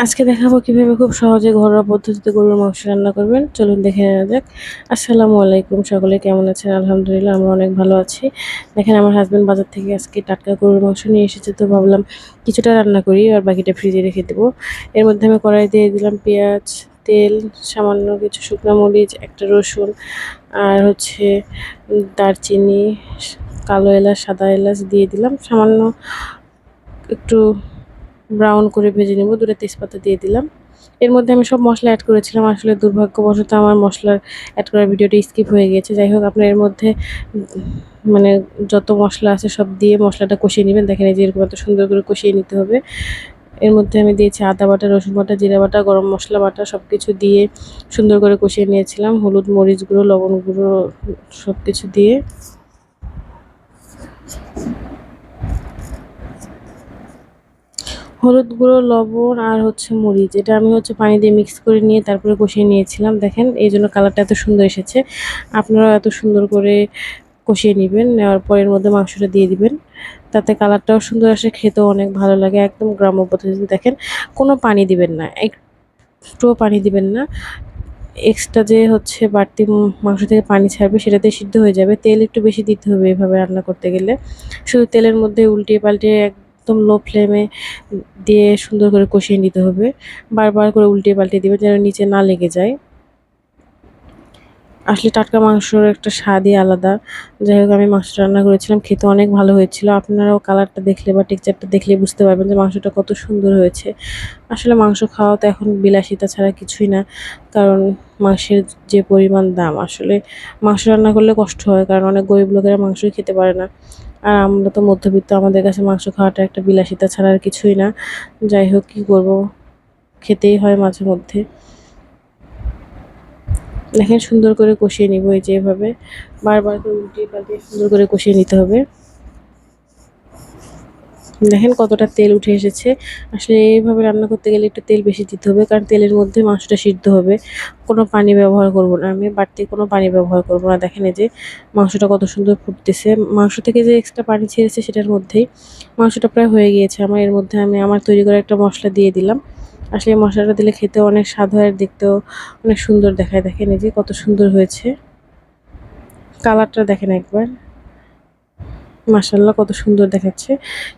আজকে দেখাবো কিভাবে খুব সহজে ঘরোয়া পদ্ধতিতে গরুর মাংস রান্না করবেন। চলুন দেখে নেওয়া যাক। আসসালামু আলাইকুম, সকলে কেমন আছেন? আলহামদুলিল্লাহ আমরা অনেক ভালো আছি। দেখেন আমার হাসব্যান্ড বাজার থেকে আজকে টাটকা গরুর মাংস নিয়ে এসেছে, তো ভাবলাম কিছুটা রান্না করি আর বাকিটা ফ্রিজে রেখে দেবো। এর মধ্যে আমি কড়াই দিয়ে দিলাম পেঁয়াজ, তেল, সামান্য কিছু শুকনো মরিচ, একটা রসুন আর দারচিনি, কালো এলাচ, সাদা এলাচ দিয়ে দিলাম। সামান্য একটু ব্রাউন করে ভেজে নেব। ২টা তেজপাতা দিয়ে দিলাম। এর মধ্যে আমি সব মশলা অ্যাড করেছিলাম। আসলে দুর্ভাগ্যবশত আমার মশলার অ্যাড করার ভিডিওটি স্কিপ হয়ে গিয়েছে। যাই হোক, আপনার এর মধ্যে মানে যত মশলা আছে সব দিয়ে মশলাটা কষিয়ে নেবেন। দেখেন এই যে এরকম এত সুন্দর করে কষিয়ে নিতে হবে। এর মধ্যে আমি দিয়েছি আদা বাটা, রসুন বাটা, জিরা বাটা, গরম মশলা বাটা সবকিছু দিয়ে সুন্দর করে কষিয়ে নিয়েছিলাম। হলুদ, মরিচ গুঁড়ো, লবণ গুঁড়ো সবকিছু দিয়ে হলুদ গুঁড়ো, লবণ আর মরিচ, এটা আমি পানি দিয়ে মিক্স করে নিয়ে তারপরে কষিয়ে নিয়েছিলাম। দেখেন এই জন্য কালারটা এত সুন্দর এসেছে। আপনারাও এত সুন্দর করে কষিয়ে নেবেন। নেওয়ার পর এর মধ্যে মাংসটা দিয়ে দিবেন। তাতে কালারটাও সুন্দর আসে, খেতেও অনেক ভালো লাগে। একদম গ্রাম্য পদ্ধতিতে। দেখেন কোনো পানি দিবেন না, একটুও পানি দিবেন না। এক্সট্রা যে বাড়তি মাংস থেকে পানি ছাড়বে সেটাতে সিদ্ধ হয়ে যাবে। তেল একটু বেশি দিতে হবে এভাবে রান্না করতে গেলে। শুধু তেলের মধ্যে উল্টিয়ে পাল্টিয়ে একদম লো ফ্লেমে দিয়ে সুন্দর করে কষিয়ে নিতে হবে। বারবার করে উল্টিয়ে পাল্টিয়ে দিবেন যেন নিচে না লেগে যায়। আসলে টাটকা মাংসর একটা স্বাদই আলাদা। যাই হোক, আমি মাংসটা রান্না করেছিলাম, খেতে অনেক ভালো হয়েছিল। আপনারাও কালারটা দেখলে বা টেক্সচারটা দেখলে বুঝতে পারবেন যে মাংসটা কত সুন্দর হয়েছে। আসলে মাংস খাওয়া তো এখন বিলাসিতা ছাড়া কিছুই না। কারণ মাংসের যে পরিমাণ দাম, আসলে মাংস রান্না করলে কষ্ট হয়, কারণ অনেক গরিব লোকেরা মাংসই খেতে পারে না। আর আমরা তো মধ্যবিত্ত, আমাদের কাছে মাংস খাওয়াটা একটা বিলাসিতা ছাড়া আর কিছুই না। যাই হোক, কী করব, খেতেই হয় মাঝে মধ্যে। দেখেন সুন্দর করে কষিয়ে নিব, এই যে এভাবে বারবার করে উল্টিয়ে পাল্টিয়ে সুন্দর করে কষিয়ে নিতে হবে। দেখেন কতটা তেল উঠে এসেছে। আসলে এইভাবে রান্না করতে গেলে একটু তেল বেশি দিতে হবে, কারণ তেলের মধ্যে মাংসটা সিদ্ধ হবে। কোনো পানি ব্যবহার করব না, আমি বাড়তি কোনো পানি ব্যবহার করব না। দেখেন এই যে মাংসটা কত সুন্দর ফুটতেছে। মাংস থেকে যে এক্সট্রা পানি ছেড়েছে সেটার মধ্যেই মাংসটা প্রায় হয়ে গিয়েছে আমার। এর মধ্যে আমি আমার তৈরি করা একটা মশলা দিয়ে দিলাম। আসলে এই মশলাটা দিলে খেতেও অনেক স্বাদ হয় আর দেখতেও অনেক সুন্দর দেখায়। দেখেন এই যে কত সুন্দর হয়েছে, কালারটা দেখেন একবার। মাশাআল্লাহ, কত সুন্দর দেখাচ্ছে।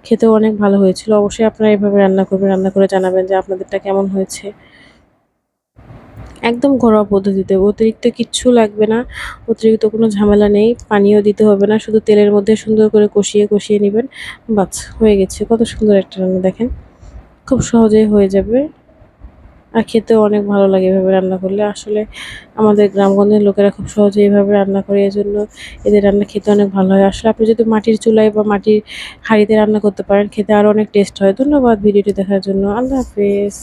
খেতেও অনেক ভালো হয়েছিল। অবশ্যই আপনারা এভাবে রান্না করবেন। রান্না করে জানাবেন যে আপনাদেরটা কেমন হয়েছে। একদম ঘরোয়া পদ্ধতিতে, অতিরিক্ত কিচ্ছু লাগবে না, অতিরিক্ত কোনো ঝামেলা নেই, পানিও দিতে হবে না। শুধু তেলের মধ্যে সুন্দর করে কষিয়ে নিবেন। বাস হয়ে গেছে। কত সুন্দর একটা রান্না দেখেন। খুব সহজেই হয়ে যাবে। আর খেতেও অনেক ভালো লাগে এভাবে রান্না করলে। আসলে আমাদের গ্রামগঞ্জের লোকেরা খুব সহজেই এভাবে রান্না করে, এজন্য এদের রান্না খেতে অনেক ভালো হয়। আসলে আপনি যদি মাটির চুলায় বা মাটির হাঁড়িতে রান্না করতে পারেন, খেতে আরও অনেক টেস্ট হয়। ধন্যবাদ ভিডিওটি দেখার জন্য। আল্লাহ হাফেজ।